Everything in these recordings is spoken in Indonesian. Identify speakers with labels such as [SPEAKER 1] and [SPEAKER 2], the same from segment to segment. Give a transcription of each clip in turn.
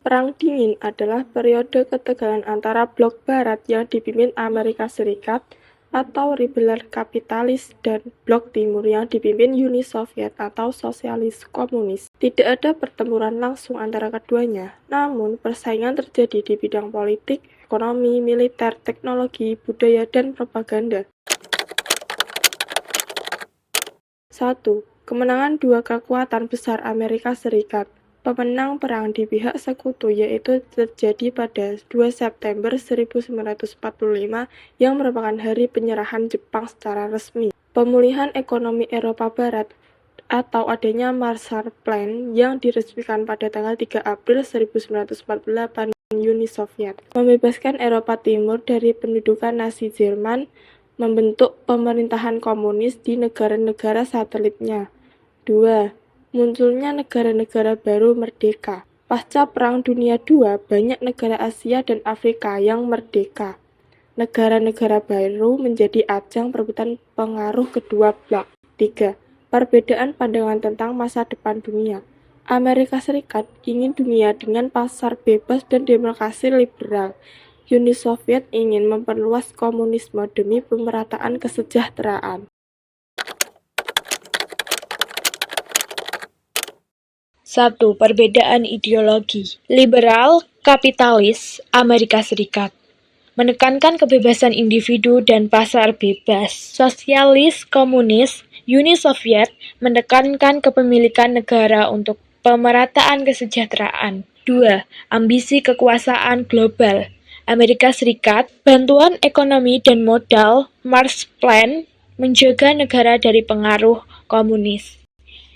[SPEAKER 1] Perang Dingin adalah periode ketegangan antara blok Barat yang dipimpin Amerika Serikat atau ribeler kapitalis dan blok Timur yang dipimpin Uni Soviet atau sosialis komunis. Tidak ada pertempuran langsung antara keduanya, namun persaingan terjadi di bidang politik, ekonomi, militer, teknologi, budaya, dan propaganda. 1. Kemenangan dua kekuatan besar Amerika Serikat. Pemenang perang di pihak sekutu yaitu terjadi pada 2 September 1945 yang merupakan hari penyerahan Jepang secara resmi. Pemulihan ekonomi Eropa Barat atau adanya Marshall Plan yang diresmikan pada tanggal 3 April 1948 Uni Soviet. Membebaskan Eropa Timur dari pendudukan Nazi Jerman, membentuk pemerintahan komunis di negara-negara satelitnya. 2. Munculnya negara-negara baru merdeka. Pasca Perang Dunia II, banyak negara Asia dan Afrika yang merdeka. Negara-negara baru menjadi ajang perebutan pengaruh kedua blok. 3. Perbedaan pandangan tentang masa depan dunia. Amerika Serikat ingin dunia dengan pasar bebas dan demokrasi liberal. Uni Soviet ingin memperluas komunisme demi pemerataan kesejahteraan.
[SPEAKER 2] 1. Perbedaan ideologi. Liberal, kapitalis, Amerika Serikat menekankan kebebasan individu dan pasar bebas. Sosialis, komunis, Uni Soviet menekankan kepemilikan negara untuk pemerataan kesejahteraan. 2. Ambisi kekuasaan global. Amerika Serikat, bantuan ekonomi dan modal, Marshall Plan, menjaga negara dari pengaruh komunis.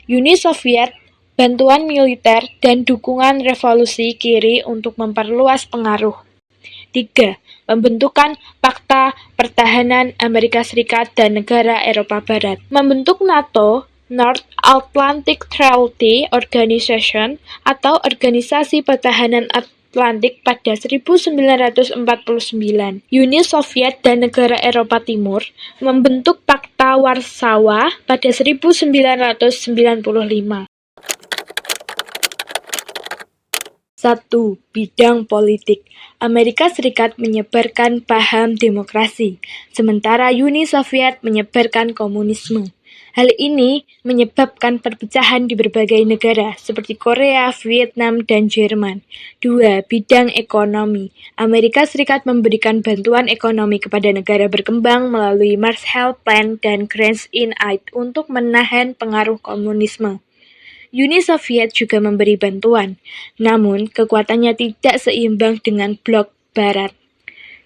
[SPEAKER 2] Uni Soviet, bantuan militer dan dukungan revolusi kiri untuk memperluas pengaruh. 3. Pembentukan Pakta Pertahanan Amerika Serikat dan negara Eropa Barat. Membentuk NATO, North Atlantic Treaty Organization atau Organisasi Pertahanan Atlantik pada 1949. Uni Soviet dan negara Eropa Timur membentuk Pakta Warsawa pada 1995. 1. Bidang politik. Amerika Serikat menyebarkan paham demokrasi, sementara Uni Soviet menyebarkan komunisme. Hal ini menyebabkan perpecahan di berbagai negara, seperti Korea, Vietnam, dan Jerman. 2. Bidang ekonomi. Amerika Serikat memberikan bantuan ekonomi kepada negara berkembang melalui Marshall Plan dan Grants in Aid untuk menahan pengaruh komunisme. Uni Soviet juga memberi bantuan, namun kekuatannya tidak seimbang dengan blok Barat.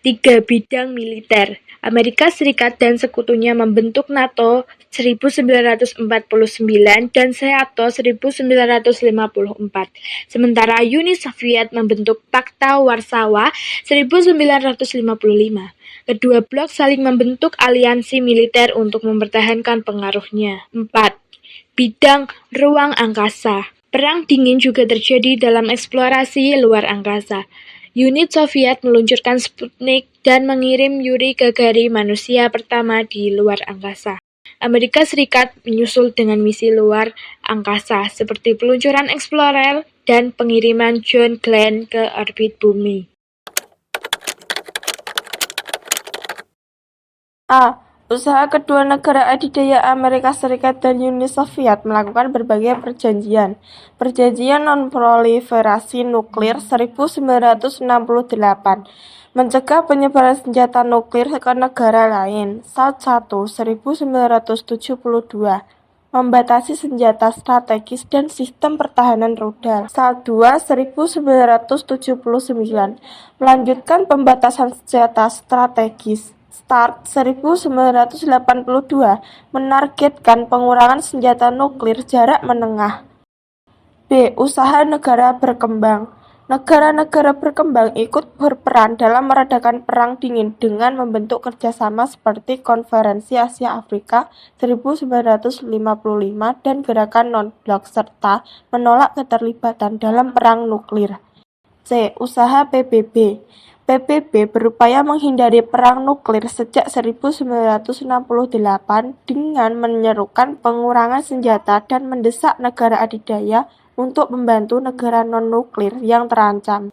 [SPEAKER 2] 3. Bidang militer. Amerika Serikat dan sekutunya membentuk NATO 1949 dan SEATO 1954, sementara Uni Soviet membentuk Pakta Warsawa 1955. Kedua blok saling membentuk aliansi militer untuk mempertahankan pengaruhnya. 4. Bidang ruang angkasa. Perang dingin juga terjadi dalam eksplorasi luar angkasa. Uni Soviet meluncurkan Sputnik dan mengirim Yuri Gagarin manusia pertama di luar angkasa. Amerika Serikat menyusul dengan misi luar angkasa seperti peluncuran Explorer dan pengiriman John Glenn ke orbit bumi.
[SPEAKER 1] A. Usaha kedua negara adidaya Amerika Serikat dan Uni Soviet melakukan berbagai perjanjian. Perjanjian Non-Proliferasi Nuklir 1968 mencegah penyebaran senjata nuklir ke negara lain. South 1 1972 membatasi senjata strategis dan sistem pertahanan rudal. South 2 1979 melanjutkan pembatasan senjata strategis. START 1982 menargetkan pengurangan senjata nuklir jarak menengah. B. Usaha negara berkembang. Negara-negara berkembang ikut berperan dalam meredakan Perang Dingin dengan membentuk kerjasama seperti Konferensi Asia Afrika 1955 dan Gerakan Non-Blok serta menolak keterlibatan dalam perang nuklir. C. Usaha PBB. PBB berupaya menghindari perang nuklir sejak 1968 dengan menyerukan pengurangan senjata dan mendesak negara adidaya untuk membantu negara non-nuklir yang terancam.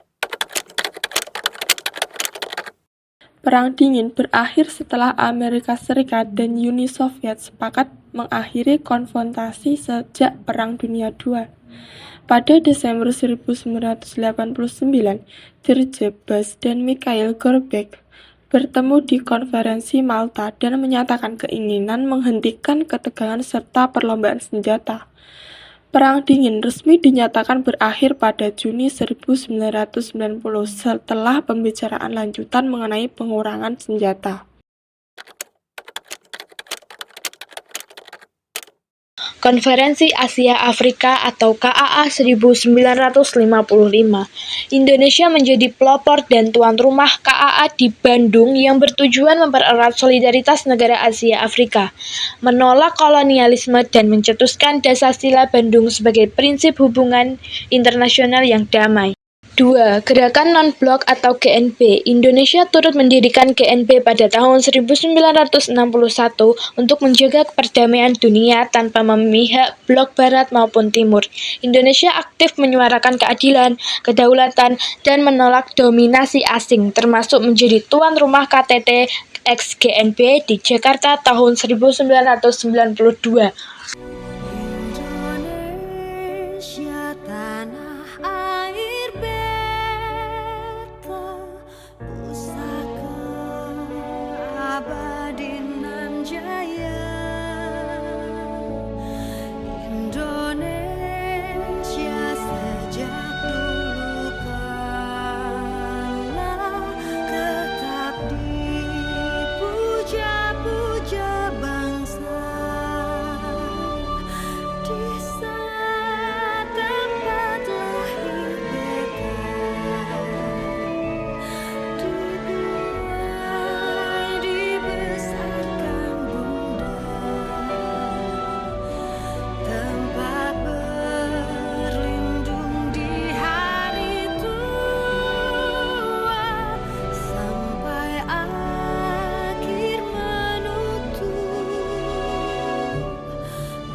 [SPEAKER 1] Perang Dingin berakhir setelah Amerika Serikat dan Uni Soviet sepakat mengakhiri konfrontasi sejak Perang Dunia II. Pada Desember 1989, George Bush dan Mikhail Gorbachev bertemu di konferensi Malta dan menyatakan keinginan menghentikan ketegangan serta perlombaan senjata. Perang Dingin resmi dinyatakan berakhir pada Juni 1990 setelah pembicaraan lanjutan mengenai pengurangan senjata.
[SPEAKER 2] Konferensi Asia Afrika atau KAA 1955. Indonesia menjadi pelopor dan tuan rumah KAA di Bandung yang bertujuan mempererat solidaritas negara Asia Afrika, menolak kolonialisme dan mencetuskan Dasar-Sila Bandung sebagai prinsip hubungan internasional yang damai. 2. Gerakan Non-Blok atau GNB. Indonesia turut mendirikan GNB pada tahun 1961 untuk menjaga perdamaian dunia tanpa memihak blok barat maupun timur. Indonesia aktif menyuarakan keadilan, kedaulatan, dan menolak dominasi asing, termasuk menjadi tuan rumah KTT ex-GNB di Jakarta tahun 1992.